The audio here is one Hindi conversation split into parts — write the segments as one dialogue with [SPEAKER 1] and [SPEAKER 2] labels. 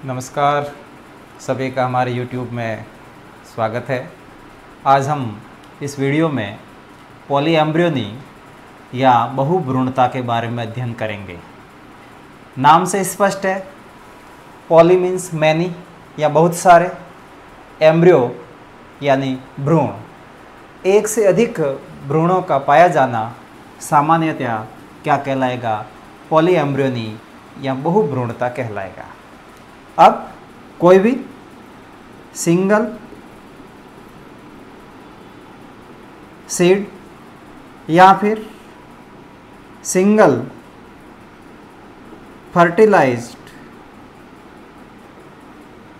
[SPEAKER 1] नमस्कार, सभी का हमारे YouTube में स्वागत है। आज हम इस वीडियो में पॉलीएम्ब्रियोनी या बहुभ्रूणता के बारे में अध्ययन करेंगे। नाम से स्पष्ट है, पॉली मीन्स मैनी या बहुत सारे, एम्ब्रियो यानी भ्रूण, एक से अधिक भ्रूणों का पाया जाना सामान्यतया क्या कहलाएगा? पॉलीएम्ब्रियोनी या बहुभ्रूणता कहलाएगा। अब कोई भी सिंगल सीड या फिर सिंगल फर्टिलाइज्ड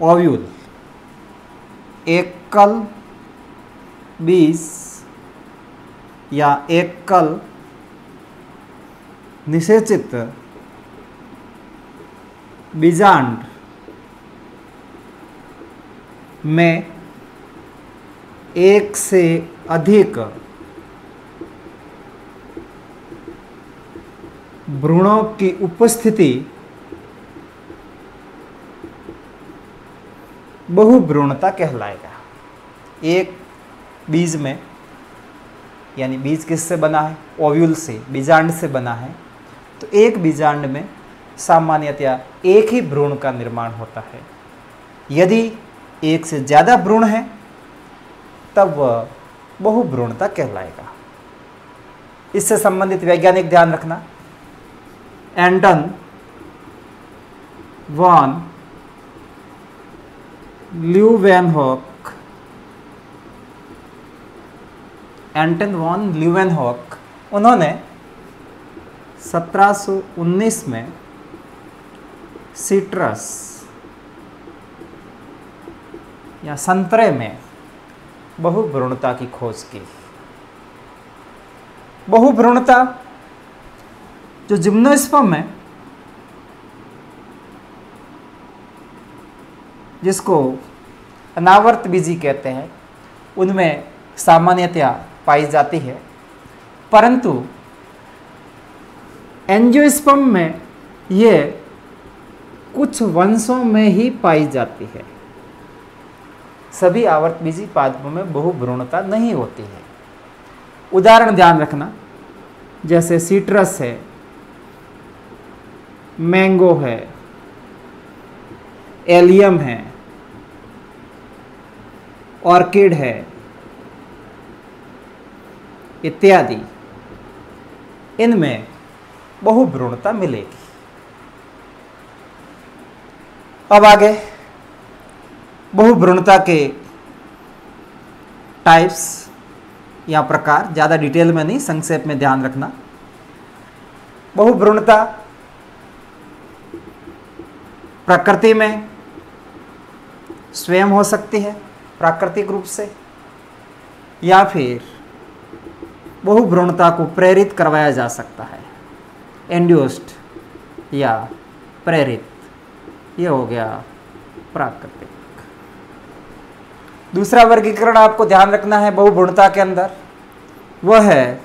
[SPEAKER 1] ओव्यूल, एकल बीज या एकल निषेचित बीजांड में एक से अधिक भ्रूणों की उपस्थिति बहुभ्रूणता कहलाएगा। एक बीज में, यानी बीज किससे बना है? ओव्यूल से, बीजांड से बना है। तो एक बीजांड में सामान्यतया एक ही भ्रूण का निर्माण होता है। यदि एक से ज़्यादा भ्रूण है तब वह बहुभ्रूणता कहलाएगा। इससे संबंधित वैज्ञानिक ध्यान रखना, एंटन वॉन ल्यूवेनहॉक, उन्होंने 1719 में सिट्रस या संतरे में बहुभ्रूणता की खोज की। बहुभ्रूणता जो जिम्नोस्पर्म है, जिसको अनावर्त बीजी कहते हैं, उनमें सामान्यतया पाई जाती है, परंतु एंजियोस्पर्म में ये कुछ वंशों में ही पाई जाती है। सभी आवर्तबीजी पादपों में बहुभ्रूणता नहीं होती है। उदाहरण ध्यान रखना, जैसे सिट्रस है, मैंगो है, एलियम है, ऑर्किड है इत्यादि, इनमें बहुभ्रूणता मिलेगी। अब आगे बहुभ्रूणता के टाइप्स या प्रकार, ज़्यादा डिटेल में नहीं, संक्षेप में ध्यान रखना। बहुभ्रूणता प्रकृति में स्वयं हो सकती है, प्राकृतिक रूप से, या फिर बहुभ्रूणता को प्रेरित करवाया जा सकता है, इंड्यूस्ड या प्रेरित। ये हो गया प्राकृतिक। दूसरा वर्गीकरण आपको ध्यान रखना है बहुभ्रूणता के अंदर, वह है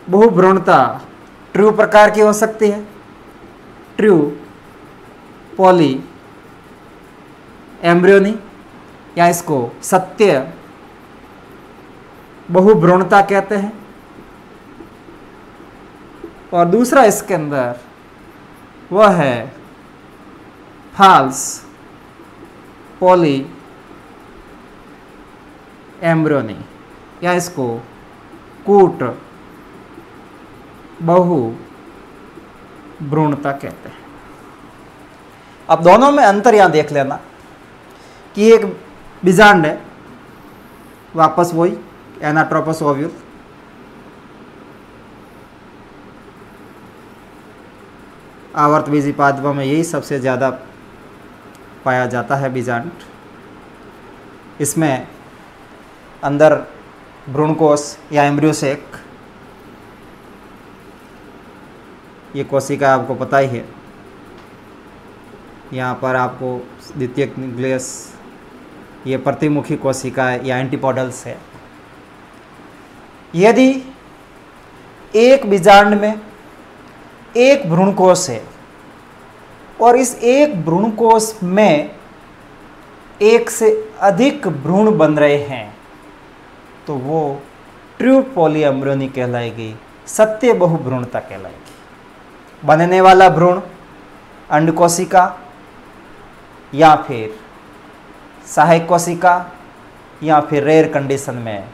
[SPEAKER 1] बहुभ्रूणता ट्रू प्रकार की हो सकती है, ट्रू पॉली एम्ब्रियोनी, या इसको सत्य बहुभ्रूणता कहते हैं। और दूसरा इसके अंदर वह है फॉल्स पॉली एम्ब्रियोनी, या इसको कूट बहुभ्रूणता कहते हैं। अब दोनों में अंतर यहाँ देख लेना कि एक बीजांड है, वापस वही एनाट्रोपस ओव्यूल, आवर्तबीजी पादपों में यही सबसे ज़्यादा पाया जाता है बीजांड। इसमें अंदर भ्रूणकोश या एम्ब्रियोसेक, ये कोशिका आपको पता ही है। यहाँ पर आपको द्वितीयक न्यूक्लियस, ये प्रतिमुखी कोशिका या एंटीपोडल्स है। यदि एक बीजांड में एक भ्रूणकोश है और इस एक भ्रूण कोश में एक से अधिक भ्रूण बन रहे हैं तो वो ट्रू पॉलीएम्ब्रियोनी कहलाएगी, सत्य बहुभ्रूणता कहलाएगी। बनने वाला भ्रूण अंड कोशिका या फिर सहायक कोशिका या फिर रेयर कंडीशन में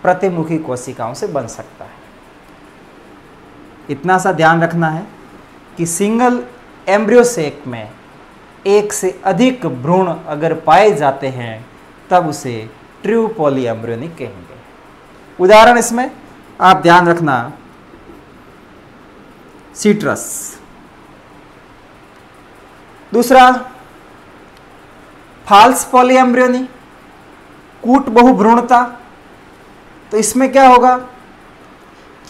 [SPEAKER 1] प्रतिमुखी कोशिकाओं से बन सकता है। इतना सा ध्यान रखना है कि सिंगल एम्ब्रियो सेक में एक से अधिक भ्रूण अगर पाए जाते हैं तब उसे ट्रू पॉलीएम्ब्रियोनी कहेंगे। उदाहरण इसमें आप ध्यान रखना, सीट्रस। दूसरा फाल्स पॉलीएम्ब्रियोनी, कूट बहुभ्रूणता। तो इसमें क्या होगा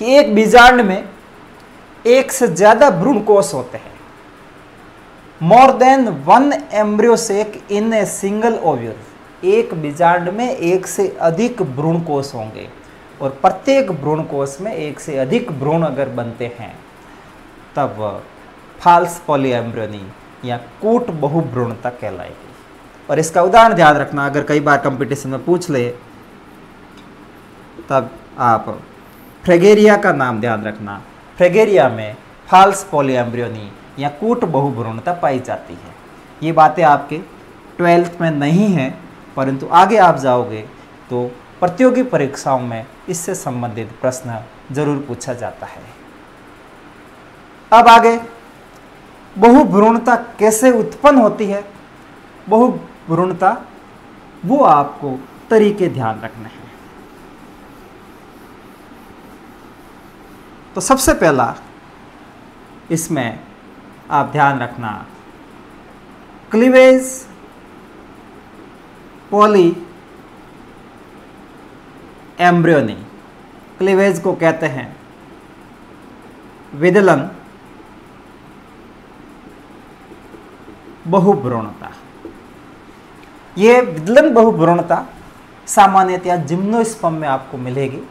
[SPEAKER 1] कि एक बीजांड में एक से ज्यादा भ्रूण कोष होते हैं, more than one embryo sac in a single ovule. एक बीजांड में एक से अधिक भ्रूण कोष होंगे और प्रत्येक भ्रूण कोष में एक से अधिक भ्रूण अगर बनते हैं तब फाल्स पॉलीएम्ब्रियोनी या कूट बहुभ्रूणता कहलाएगी। और इसका उदाहरण ध्यान रखना, अगर कई बार कंपटीशन में पूछ ले तब आप फ्रेगेरिया का नाम ध्यान रखना। फ्रेगेरिया में फाल्स पॉलीएम्ब्रियोनी या कूट बहुभ्रूणता पाई जाती है। ये बातें आपके 12th में नहीं हैं, परंतु आगे आप जाओगे तो प्रतियोगी परीक्षाओं में इससे संबंधित प्रश्न जरूर पूछा जाता है। अब आगे बहुभ्रूणता कैसे उत्पन्न होती है, बहुभ्रूणता वो आपको तरीके ध्यान रखने हैं। तो सबसे पहला इसमें आप ध्यान रखना, क्लीवेज पॉली एम्ब्रियोनी। क्लीवेज को कहते हैं विदलन बहुभ्रूणता। ये विदलन बहुभ्रूणता सामान्यतया जिम्नोस्पर्म में आपको मिलेगी।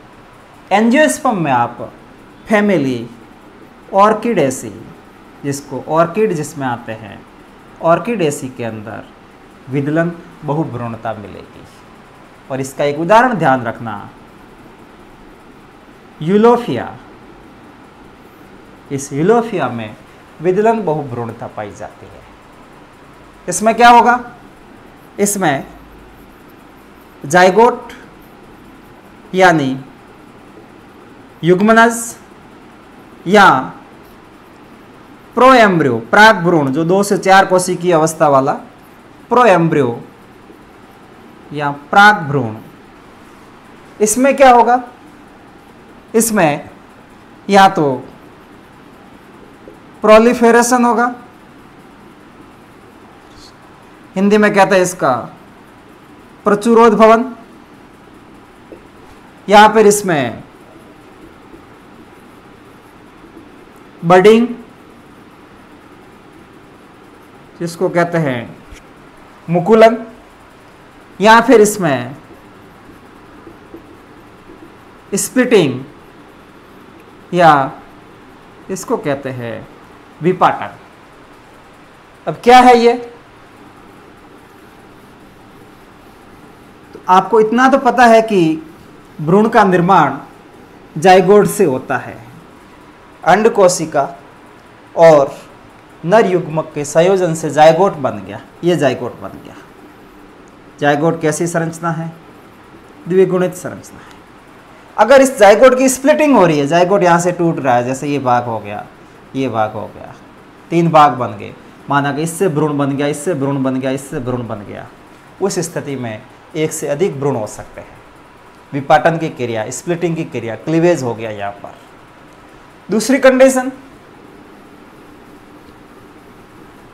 [SPEAKER 1] एंजियोस्पर्म में आप फैमिली ऑर्किडेसी, जिसको ऑर्किड जिसमें आते हैं, ऑर्किडेसी के अंदर विदलन बहुभ्रूणता मिलेगी। और इसका एक उदाहरण ध्यान रखना, यूलोफिया। इस यूलोफिया में विदलन बहुभ्रूणता पाई जाती है। इसमें क्या होगा, इसमें जाइगोट यानी युग्मनज या प्रोएम्ब्रियो, प्राक भ्रूण जो 2 से 4 कोशिकीय अवस्था वाला प्रोएम्ब्रियो या प्राक भ्रूण, इसमें क्या होगा, इसमें या तो प्रोलिफेरेशन होगा, हिंदी में कहते हैं इसका प्रचुरोद्भवन, या फिर इसमें बडिंग जिसको कहते हैं मुकुलन, या फिर इसमें स्प्लिटिंग या इसको कहते हैं विपाटन। अब क्या है ये, तो आपको इतना तो पता है कि भ्रूण का निर्माण जाइगोट से होता है। अंड कोशिका और नर युग्मक के संयोजन से जाइगोट बन गया, ये जाइगोट बन गया। जाइगोट कैसी संरचना है, द्विगुणित संरचना है। अगर इस जाइगोट की स्प्लिटिंग हो रही है, जाइगोट यहाँ से टूट रहा है, जैसे ये भाग हो गया, ये भाग हो गया, 3 भाग बन गए, माना कि इससे भ्रूण बन गया, इससे भ्रूण बन गया, इससे भ्रूण बन गया, उस स्थिति में एक से अधिक भ्रूण हो सकते हैं। विपाटन की क्रिया, स्प्लिटिंग की क्रिया, क्लीवेज हो गया यहाँ पर। दूसरी कंडीशन,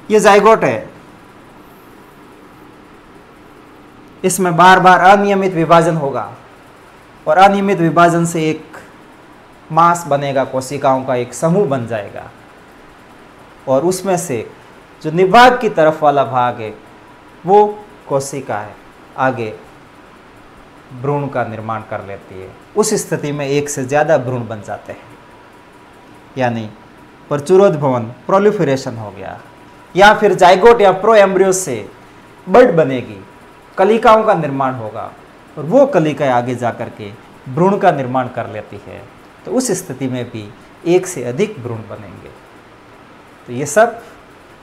[SPEAKER 1] ये जाइगोट है, इसमें बार बार अनियमित विभाजन होगा और अनियमित विभाजन से एक मास बनेगा, कोशिकाओं का एक समूह बन जाएगा और उसमें से जो निभाग की तरफ वाला भाग है वो कोशिका है आगे भ्रूण का निर्माण कर लेती है। उस स्थिति में एक से ज़्यादा भ्रूण बन जाते हैं, यानी प्रचुरोद्भवन, प्रोलिफरेशन हो गया, या फिर जाइगोट या प्रो एम्ब्रियो से बड बनेगी, कलिकाओं का निर्माण होगा और वो कलिकाएं आगे जा कर के भ्रूण का निर्माण कर लेती है। तो उस स्थिति में भी एक से अधिक भ्रूण बनेंगे। तो ये सब,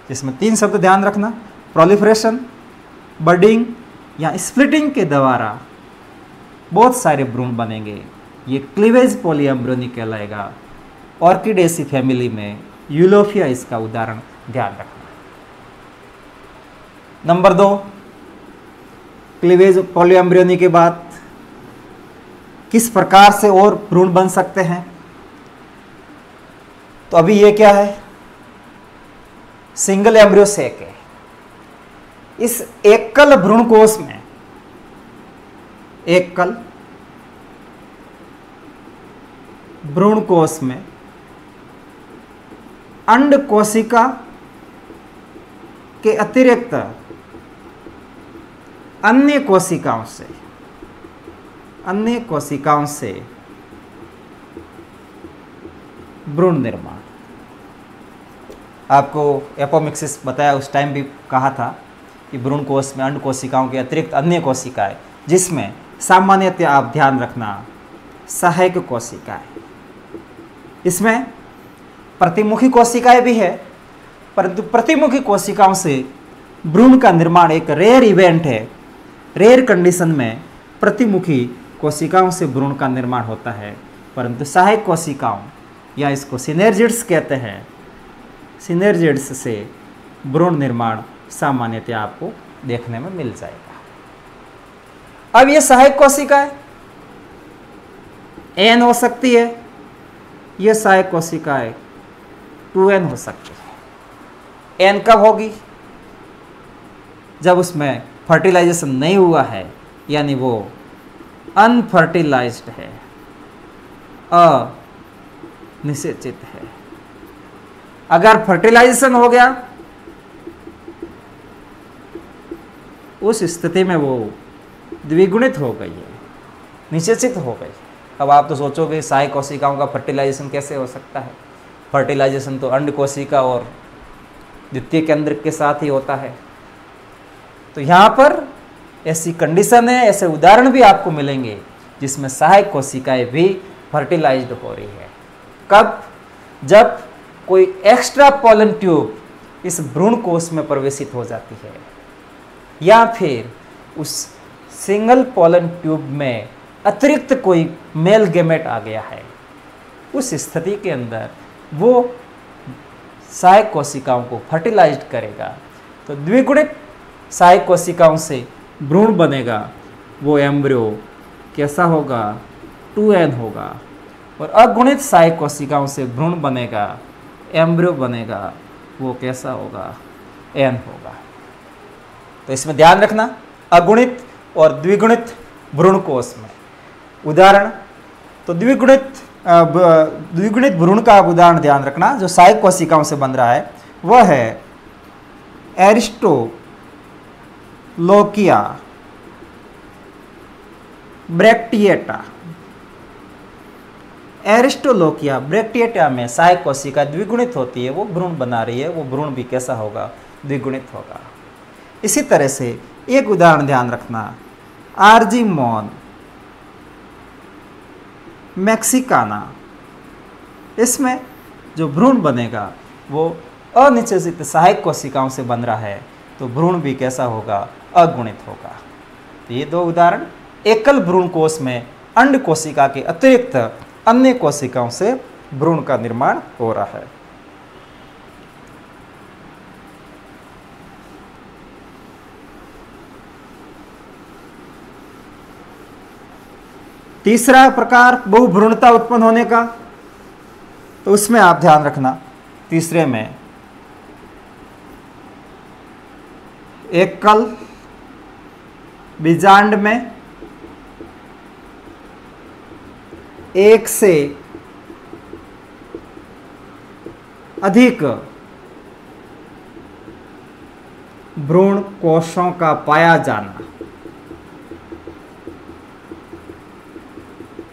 [SPEAKER 1] जिसमें 3 शब्द ध्यान रखना, प्रोलिफरेशन, बडिंग या स्प्लिटिंग के द्वारा बहुत सारे भ्रूण बनेंगे। ये क्लीवेज पॉलीएम्ब्रियोनी कहलाएगा। ऑर्किडेसी फैमिली में यूलोफिया इसका उदाहरण, ध्यान रखना। नंबर 2, क्लीवेज पॉलीएम्ब्रियोनी के बाद किस प्रकार से और भ्रूण बन सकते हैं? तो अभी ये क्या है, सिंगल एम्ब्रियो सेक है। इस एकल भ्रूण कोश में, एकल भ्रूण कोश में अंड कोशिका के अतिरिक्त अन्य कोशिकाओं से भ्रूण निर्माण। आपको एपोमिक्सिस बताया, उस टाइम भी कहा था कि भ्रूण कोश में अंड कोशिकाओं के अतिरिक्त अन्य कोशिकाएं, जिसमें सामान्यतः आप ध्यान रखना सहायक कोशिकाएं। इसमें प्रतिमुखी कोशिकाएं भी है, परंतु प्रतिमुखी कोशिकाओं से भ्रूण का निर्माण एक रेयर इवेंट है। रेयर कंडीशन में प्रतिमुखी कोशिकाओं से भ्रूण का निर्माण होता है, परंतु सहायक कोशिकाओं या इसको सिनर्जिड्स कहते हैं, सिनर्जिड्स से भ्रूण निर्माण सामान्यतः आपको देखने में मिल जाएगा। अब ये सहायक कोशिकाएं एन हो सकती है, ये सहायक कोशिकाएं 2n हो सकती है। एन कब होगी? जब उसमें फर्टिलाइजेशन नहीं हुआ है, यानी वो अनफर्टिलाइज्ड है, अनिषेचित है। अगर फर्टिलाइजेशन हो गया, उस स्थिति में वो द्विगुणित हो गई है, निषेचित हो गई। अब आप तो सोचोगे सहायक कोशिकाओं का फर्टिलाइजेशन कैसे हो सकता है? फर्टिलाइजेशन तो अंड कोशिका और द्वितीय केंद्रक के साथ ही होता है। तो यहाँ पर ऐसी कंडीशन है, ऐसे उदाहरण भी आपको मिलेंगे जिसमें सहायक कोशिकाएं भी फर्टिलाइज्ड हो रही है। कब? जब कोई एक्स्ट्रा पॉलन ट्यूब इस भ्रूण कोश में प्रवेशित हो जाती है, या फिर उस सिंगल पॉलन ट्यूब में अतिरिक्त कोई मेल गैमेट आ गया है। उस स्थिति के अंदर वो सहायक कोशिकाओं को फर्टिलाइज्ड करेगा, तो द्विगुणित सहायक कोशिकाओं से भ्रूण बनेगा। वो एम्ब्रियो कैसा होगा? 2n होगा। और अगुणित सहायक कोशिकाओं से भ्रूण बनेगा, एम्ब्रियो बनेगा, वो कैसा होगा? n होगा। तो इसमें ध्यान रखना, अगुणित और द्विगुणित भ्रूण कोश में उदाहरण। तो द्विगुणित भ्रूण का उदाहरण ध्यान रखना जो सहायक कोशिकाओं से बन रहा है, वह है एरिस्टोलोकिया ब्रैक्टिएटा। एरिस्टोलोकिया ब्रैक्टिएटा में सहायक कोशिका द्विगुणित होती है, वो भ्रूण बना रही है, वो भ्रूण भी कैसा होगा? द्विगुणित होगा। इसी तरह से एक उदाहरण ध्यान रखना, आर्जीमोन मैक्सिकाना। इसमें जो भ्रूण बनेगा वो अनिषेचित सहायक कोशिकाओं से बन रहा है, तो भ्रूण भी कैसा होगा? अगुणित होगा। तो ये 2 उदाहरण, एकल भ्रूण कोश में अंड कोशिका के अतिरिक्त अन्य कोशिकाओं से भ्रूण का निर्माण हो रहा है। तीसरा प्रकार बहुभ्रूणता उत्पन्न होने का, तो उसमें आप ध्यान रखना, तीसरे में एकल बीजांड में एक से अधिक भ्रूण कोशों का पाया जाना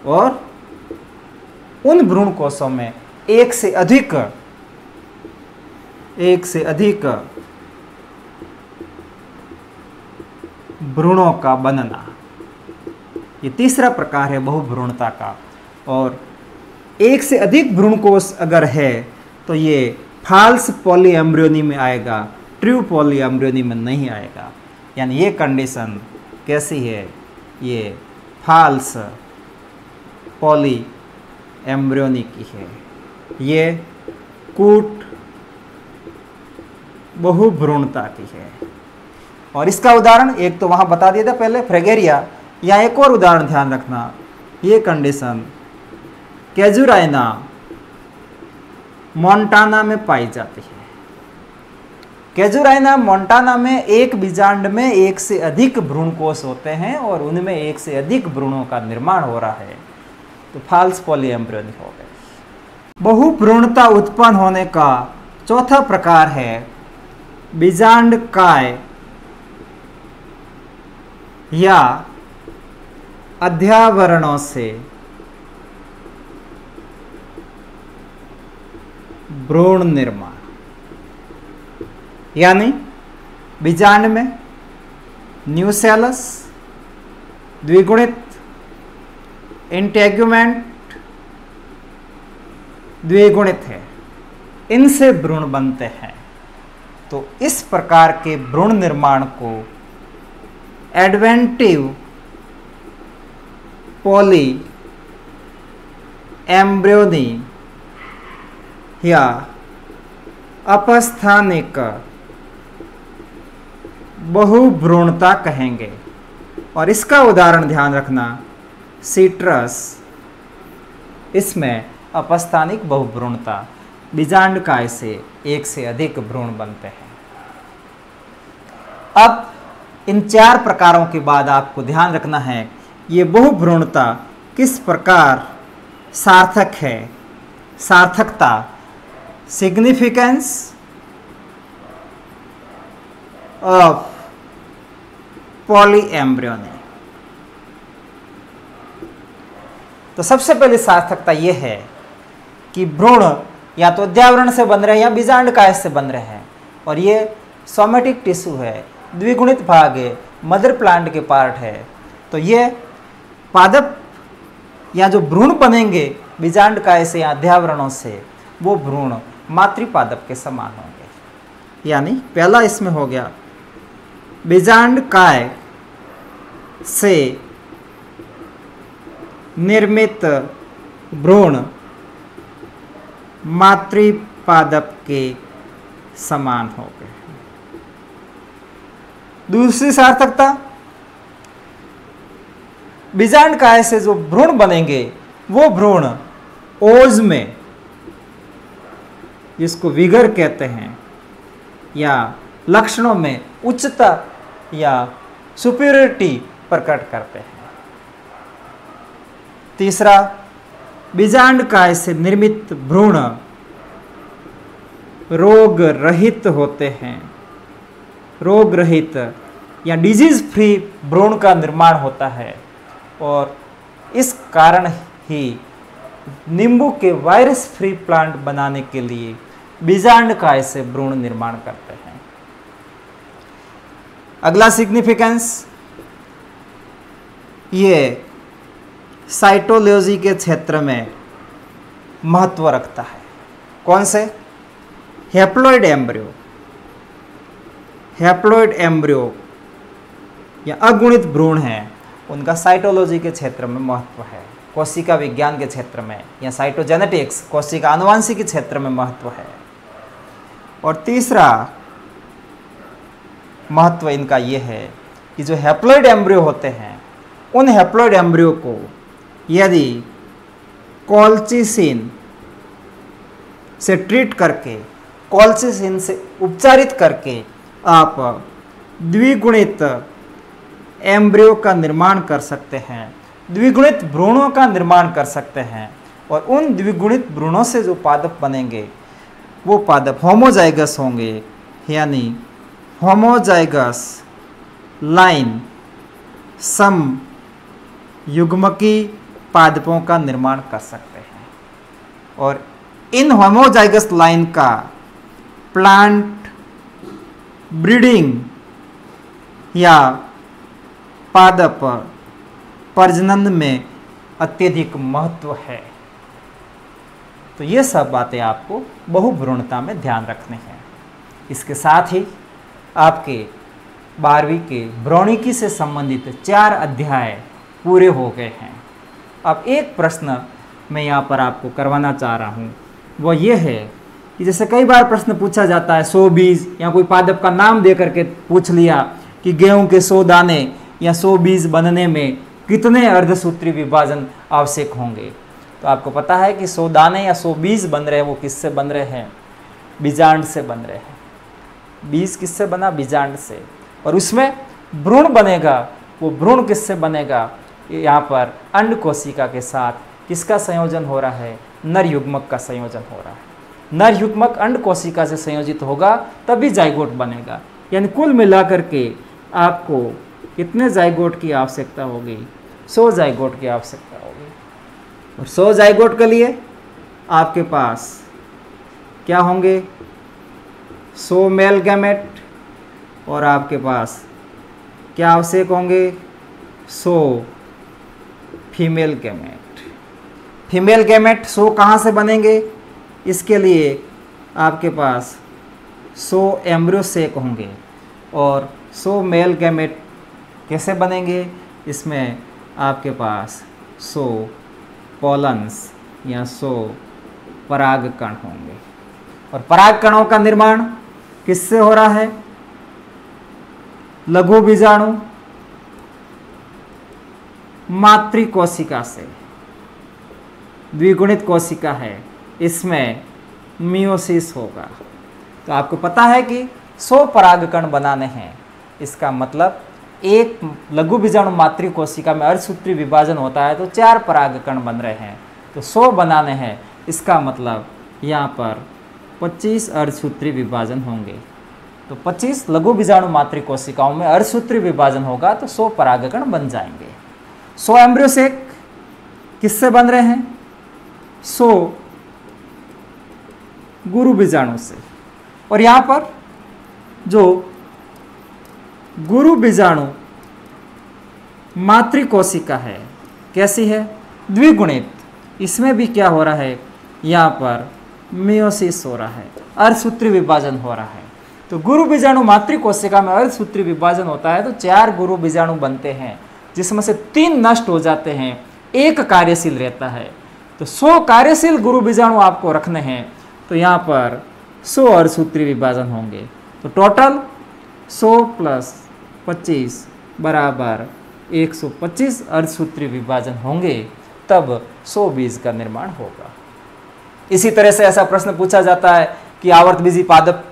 [SPEAKER 1] और उन भ्रूण कोशों में एक से अधिक भ्रूणों का बनना। ये तीसरा प्रकार है बहुभ्रूणता का। और एक से अधिक भ्रूणकोश अगर है तो ये फाल्स पॉलीएम्ब्रियोनी में आएगा, ट्रू पॉलीएम्ब्रियोनी में नहीं आएगा। यानी ये कंडीशन कैसी है, ये फाल्स पॉलीएम्ब्रियोनी की है। ये कूट बहुभ्रूणता की है। और इसका उदाहरण एक तो वहाँ बता दिया था पहले, फ्रेगेरिया। या एक और उदाहरण ध्यान रखना, ये कंडीशन कैजुराइना मोंटाना में पाई जाती है। कैजुराइना मोंटाना में एक बीजांड में एक से अधिक भ्रूणकोश होते हैं और उनमें एक से अधिक भ्रूणों का निर्माण हो रहा है, तो फाल्स पॉलीएम्ब्रियोनी हो गए। बहुभ्रूणता उत्पन्न होने का चौथा प्रकार है बीजांड काय या अध्यावरणों से भ्रूण निर्माण। यानी बीजांड में न्यूसेलस, द्विगुणित, इंटेगुमेंट द्विगुणित है, इनसे भ्रूण बनते हैं। तो इस प्रकार के भ्रूण निर्माण को एडवेंटिव पॉली एम्ब्रियोनी या अपस्थानिक बहुभ्रूणता कहेंगे। और इसका उदाहरण ध्यान रखना, सीट्रस, इसमें अपस्थानिक बहुभ्रूणता, बीजांड काय से एक से अधिक भ्रूण बनते हैं। अब इन चार प्रकारों के बाद आपको ध्यान रखना है ये बहुभ्रूणता किस प्रकार सार्थक है। सार्थकता, सिग्निफिकेंस ऑफ पॉलीएम्ब्रियोनी। तो सबसे पहले सार्थकता यह है कि भ्रूण या तो अध्यावरण से बन रहे हैं या बीजांड काय से बन रहे हैं, और ये सोमेटिक टिश्यू है, द्विगुणित भाग है, मदर प्लांट के पार्ट है। तो ये पादप या जो भ्रूण बनेंगे बीजांड काय से या अध्यावरणों से, वो भ्रूण मातृपादप के समान होंगे। यानी पहला इसमें हो गया बीजांड काय से निर्मित भ्रूण मातृपादप के समान हो गए। दूसरी सार्थकता, बीजांड काय से जो भ्रूण बनेंगे वो भ्रूण ओज में, जिसको विगर कहते हैं, या लक्षणों में उच्चता या सुपीरियरिटी प्रकट करते हैं। तीसरा, बीजांड काय से निर्मित भ्रूण रोग रहित होते हैं। रोग रहित या डिजीज फ्री भ्रूण का निर्माण होता है, और इस कारण ही नींबू के वायरस फ्री प्लांट बनाने के लिए बीजांड काय से भ्रूण निर्माण करते हैं। अगला सिग्निफिकेंस, ये साइटोलॉजी के क्षेत्र में महत्व रखता है। कौन से? Haploid embryo. हैप्लॉइड एम्ब्रियो या अगुणित भ्रूण हैं, उनका साइटोलॉजी के क्षेत्र में महत्व है। कोशिका विज्ञान के क्षेत्र में या साइटोजेनेटिक्स, कोशिका आनुवांशिकी के क्षेत्र में महत्व है। और तीसरा महत्व इनका यह है कि जो हैप्लॉइड एम्ब्रियो होते हैं, उन हैप्लॉइड एम्ब्रियो को यदि कॉल्चिसिन से ट्रीट करके, कॉल्चिसिन से उपचारित करके आप द्विगुणित एम्ब्रियो का निर्माण कर सकते हैं, द्विगुणित भ्रूणों का निर्माण कर सकते हैं। और उन द्विगुणित भ्रूणों से जो पादप बनेंगे वो पादप होमोजाइगस होंगे, यानी होमोजाइगस लाइन सम युग्मकी पादपों का निर्माण कर सकते हैं। और इन होमोजाइगस लाइन का प्लांट ब्रीडिंग या पादप प्रजनन में अत्यधिक महत्व है। तो ये सब बातें आपको बहुभ्रूणता में ध्यान रखनी है। इसके साथ ही आपके 12वीं के भ्रौणिकी से संबंधित 4 अध्याय पूरे हो गए हैं। अब एक प्रश्न मैं यहाँ पर आपको करवाना चाह रहा हूँ, वो ये है कि जैसे कई बार प्रश्न पूछा जाता है 100 बीज या कोई पादप का नाम दे करके पूछ लिया कि गेहूं के 100 दाने या 100 बीज बनने में कितने अर्धसूत्री विभाजन आवश्यक होंगे। तो आपको पता है कि 100 दाने या 100 बीज बन रहे हैं, वो किससे बन रहे हैं? बीजांड से बन रहे हैं। बीज किससे बना? बीजांड से। और उसमें भ्रूण बनेगा, वो भ्रूण किससे बनेगा? यहाँ पर अंड कोशिका के साथ किसका संयोजन हो रहा है? नर युग्मक का संयोजन हो रहा है। नर युग्मक अंड कोशिका से संयोजित होगा तभी जाइगोट बनेगा। यानी कुल मिलाकर के आपको कितने जाइगोट की आवश्यकता होगी? 100 जाइगोट की आवश्यकता होगी। और 100 जाइगोट के लिए आपके पास क्या होंगे? 100 मेल गैमेट और आपके पास क्या आवश्यक होंगे? 100 फीमेल गैमेट। फीमेल गैमेट 100 कहाँ से बनेंगे? इसके लिए आपके पास 100 एम्ब्रियो सेक होंगे। और 100 मेल गैमेट कैसे बनेंगे? इसमें आपके पास 100 पोलन्स या 100 परागकण होंगे। और परागकणों का निर्माण किससे हो रहा है? लघु बीजाणु मातृ कोशिका से। द्विगुणित कोशिका है, इसमें मियोसिस होगा। तो आपको पता है कि 100 परागकण बनाने हैं। इसका मतलब एक लघु बीजाणु मातृ कोशिका में अर्धसूत्री विभाजन होता है तो 4 परागकण बन रहे हैं। तो 100 बनाने हैं, इसका मतलब यहाँ पर 25 अर्धसूत्री विभाजन होंगे। तो 25 लघु बीजाणु मातृ कोशिकाओं में अर्धसूत्री विभाजन होगा तो 100 परागकण बन जाएंगे। 100 एम्ब्रियो सेक किससे बन रहे हैं? 100 गुरु बीजाणु से। और यहाँ पर जो गुरु बीजाणु मातृ कोशिका है कैसी है? द्विगुणित। इसमें भी क्या हो रहा है? यहाँ पर मियोसिस हो रहा है, अर्धसूत्री विभाजन हो रहा है। तो गुरु बीजाणु मातृ कोशिका में अर्धसूत्री विभाजन होता है तो 4 गुरु बीजाणु बनते हैं, जिसमें से 3 नष्ट हो जाते हैं, 1 कार्यशील रहता है। तो 100 कार्यशील गुरु बीजाणु आपको रखने हैं। तो यहाँ पर 100 अर्धसूत्री विभाजन होंगे। तो टोटल 100 + 25 बराबर 125 अर्धसूत्री विभाजन होंगे, तब 100 बीज का निर्माण होगा। इसी तरह से ऐसा प्रश्न पूछा जाता है कि आवर्तबीजी पादप,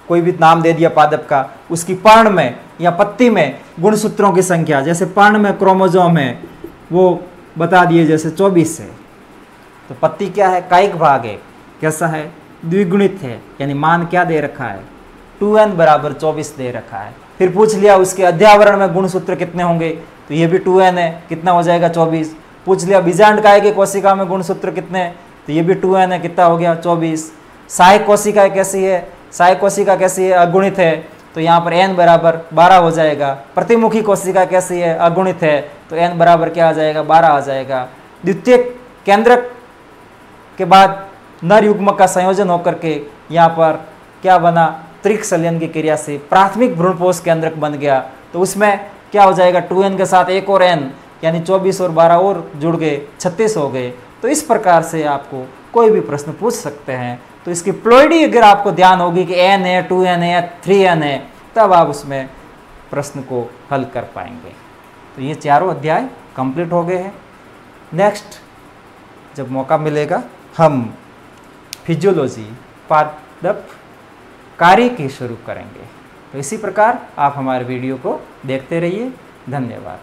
[SPEAKER 1] कोई भी नाम दे दिया पादप का, उसकी पर्ण में या पत्ती में गुणसूत्रों की संख्या, जैसे पर्ण में क्रोमोसोम है वो बता दिए, जैसे 24 है। तो पत्ती क्या है? कायिक भाग है, कैसा है? द्विगुणित है। यानी मान क्या दे रखा है? 2n बराबर 24 दे रखा है। फिर पूछ लिया उसके अध्यावरण में गुणसूत्र कितने होंगे, तो ये भी 2n है, कितना हो जाएगा? 24। पूछ लिया बीजांड काय के कोशिका में गुणसूत्र कितने, तो ये भी 2n है, कितना हो गया? 24। सहायक कोशिका कैसी है? सहायक कोशिका कैसी है? अगुणित है, तो यहाँ पर n बराबर 12 हो जाएगा। प्रतिमुखी कोशिका कैसी है? अगुणित है, तो n बराबर क्या आ जाएगा? 12 आ जाएगा। द्वितीय केंद्रक के बाद नर युग्मक का संयोजन होकर के यहाँ पर क्या बना? त्रिक संलयन की क्रिया से प्राथमिक भ्रूणपोष केंद्रक बन गया। तो उसमें क्या हो जाएगा? 2n के साथ एक और n, यानी 24 और 12 और जुड़ गए, 36 हो गए। तो इस प्रकार से आपको कोई भी प्रश्न पूछ सकते हैं। तो इसकी प्लॉइडी अगर आपको ध्यान होगी कि n है, 2n है या 3n है, तब आप उसमें प्रश्न को हल कर पाएंगे। तो ये चारों अध्याय कंप्लीट हो गए हैं। नेक्स्ट जब मौका मिलेगा हम फिजियोलॉजी पादप कार्य की शुरू करेंगे। तो इसी प्रकार आप हमारे वीडियो को देखते रहिए। धन्यवाद।